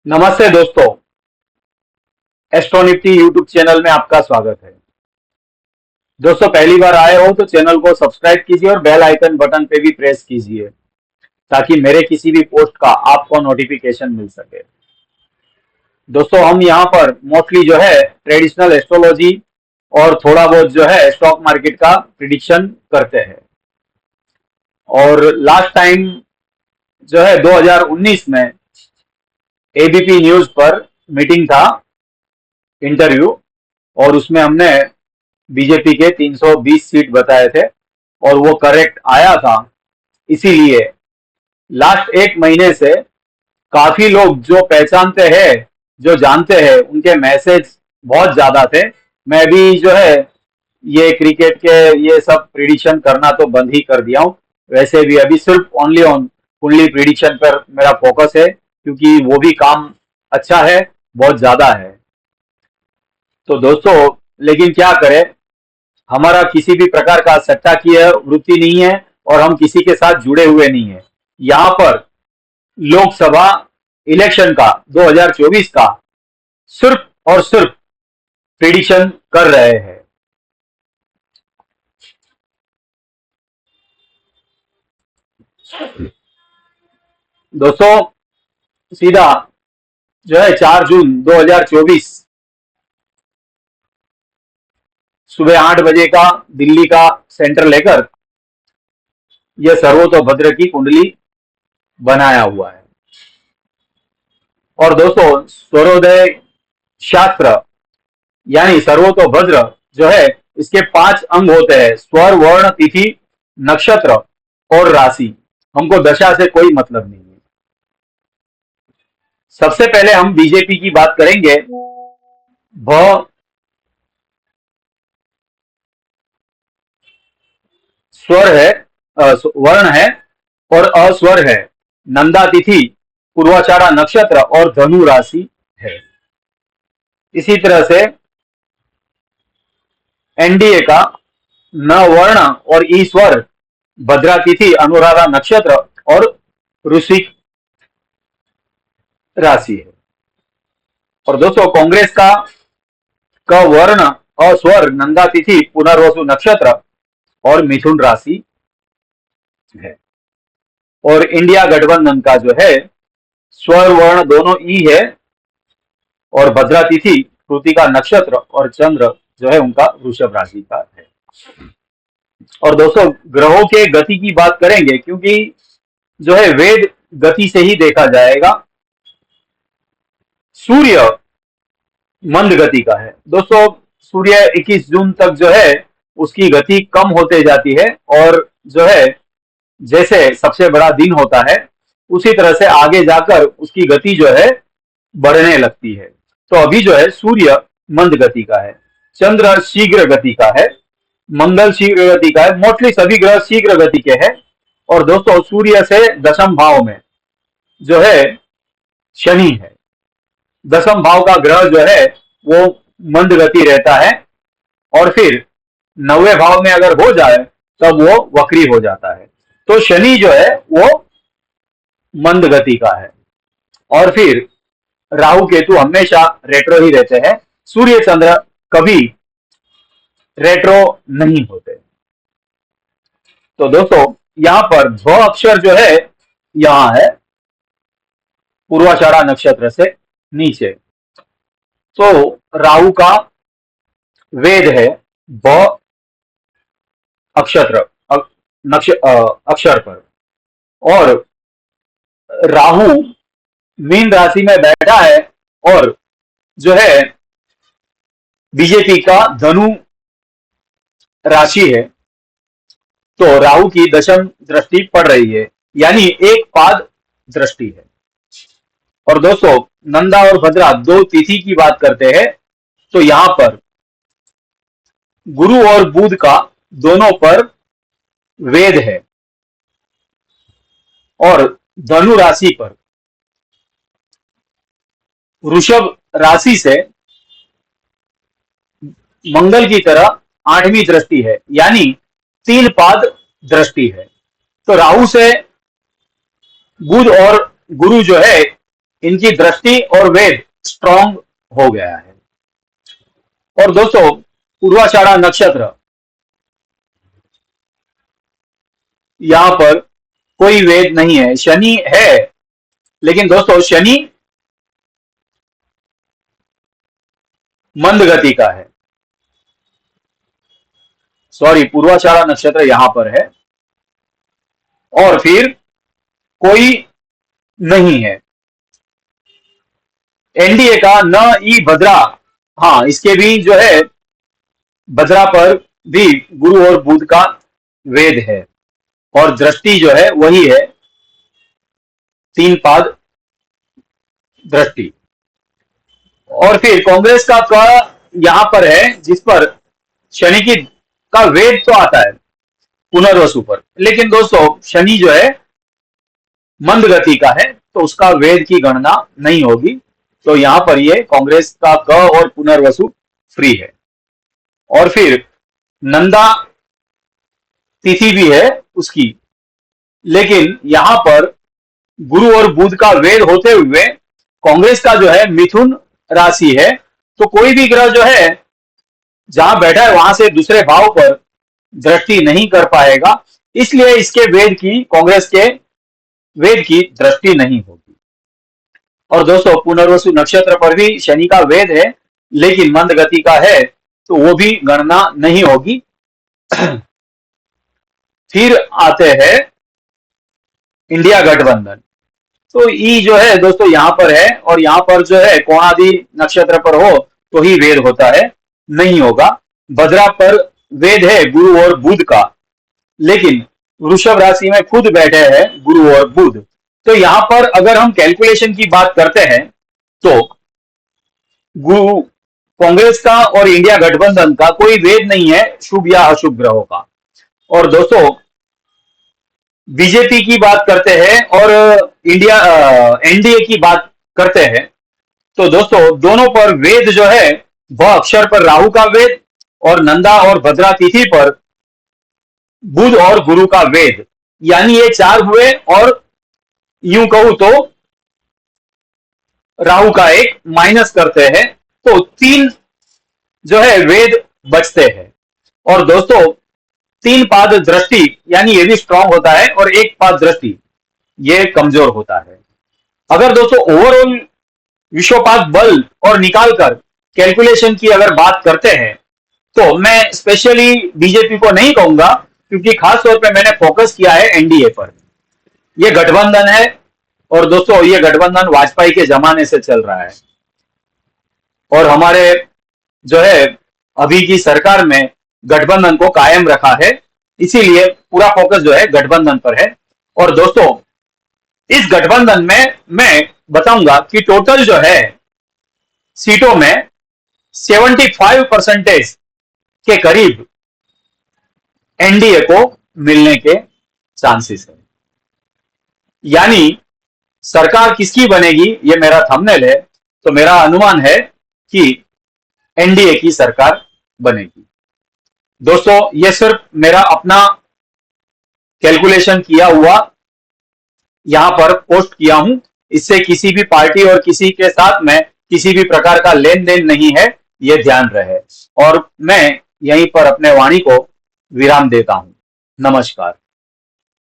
नमस्ते दोस्तों, एस्ट्रोनिफ्टी YouTube channel में आपका स्वागत है। दोस्तों, पहली बार आए हो तो चैनल को सब्सक्राइब कीजिए और बेल आइकन बटन पे भी प्रेस कीजिए ताकि मेरे किसी भी पोस्ट का आपको नोटिफिकेशन मिल सके। दोस्तों, हम यहाँ पर मोस्टली जो है ट्रेडिशनल एस्ट्रोलॉजी और थोड़ा बहुत जो है स्टॉक मार्केट का प्रिडिक्शन करते हैं। और लास्ट टाइम जो है 2019 में एबीपी न्यूज पर मीटिंग था, इंटरव्यू, और उसमें हमने बीजेपी के 320 सीट बताए थे और वो करेक्ट आया था। इसीलिए लास्ट एक महीने से काफी लोग जो पहचानते हैं, जो जानते हैं, उनके मैसेज बहुत ज्यादा थे। मैं भी जो है ये क्रिकेट के ये सब प्रिडिक्शन करना तो बंद ही कर दिया हूँ। वैसे भी अभी सिर्फ ओनली ऑन कुंडली प्रिडिक्शन पर मेरा फोकस है, क्योंकि वो भी काम अच्छा है, बहुत ज्यादा है। तो दोस्तों, लेकिन क्या करें, हमारा किसी भी प्रकार का सट्टा की वृत्ति नहीं है और हम किसी के साथ जुड़े हुए नहीं है। यहाँ पर लोकसभा इलेक्शन का 2024 का सिर्फ और सिर्फ प्रिडिक्शन कर रहे हैं। दोस्तों, सीधा जो है 4 जून 2024 सुबह 8 बजे का दिल्ली का सेंटर लेकर यह सर्वतोभद्र की कुंडली बनाया हुआ है। और दोस्तों, सूर्योदय शास्त्र यानी सर्वतोभद्र जो है, इसके 5 अंग होते हैं: स्वर, वर्ण, तिथि, नक्षत्र और राशि। हमको दशा से कोई मतलब नहीं है। सबसे पहले हम बीजेपी की बात करेंगे। भ स्वर है, वर्ण है और अस्वर है, नंदा तिथि, पूर्वाषाढ़ा नक्षत्र और धनु राशि है। इसी तरह से एनडीए का न वर्ण और ईश्वर, भद्रा तिथि, अनुराधा नक्षत्र और वृश्चिक राशि है। और दोस्तों, कांग्रेस का क वर्ण, अस्वर, नंदा तिथि, पुनर्वसु नक्षत्र और मिथुन राशि है। और इंडिया गठबंधन का जो है स्वर, वर्ण दोनों ई है और भद्रा तिथि, कृतिका नक्षत्र और चंद्र जो है उनका वृषभ राशि का है। और दोस्तों, ग्रहों के गति की बात करेंगे, क्योंकि जो है वेद गति से ही देखा जाएगा। सूर्य मंद गति का है। दोस्तों, सूर्य 21 जून तक जो है उसकी गति कम होते जाती है और जो है जैसे सबसे बड़ा दिन होता है उसी तरह से आगे जाकर उसकी गति जो है बढ़ने लगती है। तो अभी जो है सूर्य मंद गति का है, चंद्र शीघ्र गति का है, मंगल शीघ्र गति का है, मोस्टली सभी ग्रह शीघ्र गति के हैं। और दोस्तों, सूर्य से दशम भाव में जो है शनि है। दशम भाव का ग्रह जो है वो मंद गति रहता है और फिर 9वें भाव में अगर हो जाए तब वो वक्री हो जाता है। तो शनि जो है वो मंद गति का है। और फिर राहु केतु हमेशा रेट्रो ही रहते हैं, सूर्य चंद्र कभी रेट्रो नहीं होते। तो दोस्तों, यहां पर भ अक्षर जो है यहां है पूर्वाषाढ़ा नक्षत्र से नीचे। तो राहु का वेद है ब अक्षत्र अक्षर पर। और राहु मीन राशि में बैठा है और जो है बीजेपी का धनु राशि है। तो राहु की दशम दृष्टि पड़ रही है, यानी एक पाद दृष्टि है। और दोस्तों, नंदा और भद्रा दो तिथि की बात करते हैं तो यहां पर गुरु और बुध का दोनों पर वेद है और धनु राशि पर वृषभ राशि से मंगल की तरह 8वीं दृष्टि है, यानी 3 पाद दृष्टि है। तो राहु से बुध और गुरु जो है इनकी दृष्टि और वेद स्ट्रांग हो गया है। और दोस्तों पूर्वाषाढ़ा नक्षत्र, यहां पर कोई वेद नहीं है, शनि है, लेकिन दोस्तों शनि मंद गति का है। सॉरी, पूर्वाषाढ़ा नक्षत्र यहां पर है और फिर कोई नहीं है। एनडीए का न ई भद्रा, हाँ इसके भी जो है भद्रा पर भी गुरु और बुध का वेद है और दृष्टि जो है वही है 3 पाद दृष्टि। और फिर कांग्रेस का यहां पर है जिस पर शनि की का वेद तो आता है पुनर्वसु पर, लेकिन दोस्तों शनि जो है मंद गति का है तो उसका वेद की गणना नहीं होगी। तो यहां पर ये कांग्रेस का क और पुनर्वसु फ्री है। और फिर नंदा तिथि भी है उसकी, लेकिन यहां पर गुरु और बुध का वेद होते हुए कांग्रेस का जो है मिथुन राशि है, तो कोई भी ग्रह जो है जहां बैठा है वहां से दूसरे भाव पर दृष्टि नहीं कर पाएगा, इसलिए इसके वेद की, कांग्रेस के वेद की दृष्टि नहीं होगी। और दोस्तों पुनर्वसु नक्षत्र पर भी शनि का वेद है लेकिन मंद गति का है तो वो भी गणना नहीं होगी। फिर आते हैं इंडिया गठबंधन। तो ई जो है दोस्तों यहां पर है और यहां पर जो है कोणादि नक्षत्र पर हो तो ही वेद होता है, नहीं होगा। भद्रा पर वेद है गुरु और बुध का, लेकिन वृषभ राशि में खुद बैठे हैं गुरु और बुध। तो यहां पर अगर हम कैलकुलेशन की बात करते हैं तो गुरु, कांग्रेस का और इंडिया गठबंधन का कोई वेद नहीं है शुभ या अशुभ ग्रहों का। और दोस्तों बीजेपी की बात करते हैं और इंडिया एनडीए की बात करते हैं तो दोस्तों दोनों पर वेद जो है वह अक्षर पर राहु का वेद और नंदा और भद्रा तिथि पर बुध और गुरु का वेद, यानी ये 4 हुए और यूं कहूं तो राहु का एक माइनस करते हैं तो 3 जो है वेद बचते हैं। और दोस्तों 3 पाद दृष्टि यानी ये भी स्ट्रांग होता है और 1 पाद दृष्टि ये कमजोर होता है। अगर दोस्तों ओवरऑल विश्वपात बल और निकालकर कैलकुलेशन की अगर बात करते हैं तो मैं स्पेशली बीजेपी को नहीं कहूंगा, क्योंकि खास तौर पे मैंने फोकस किया है एनडीए पर। ये गठबंधन है और दोस्तों ये गठबंधन वाजपेयी के जमाने से चल रहा है और हमारे जो है अभी की सरकार में गठबंधन को कायम रखा है, इसीलिए पूरा फोकस जो है गठबंधन पर है। और दोस्तों इस गठबंधन में मैं बताऊंगा कि टोटल जो है सीटों में 75% के करीब एनडीए को मिलने के चांसेस है। यानी सरकार किसकी बनेगी ये मेरा थंबनेल है, तो मेरा अनुमान है कि एनडीए की सरकार बनेगी। दोस्तों ये सिर्फ मेरा अपना कैलकुलेशन किया हुआ यहां पर पोस्ट किया हूं, इससे किसी भी पार्टी और किसी के साथ में किसी भी प्रकार का लेन देन नहीं है, ये ध्यान रहे। और मैं यहीं पर अपने वाणी को विराम देता हूं। नमस्कार।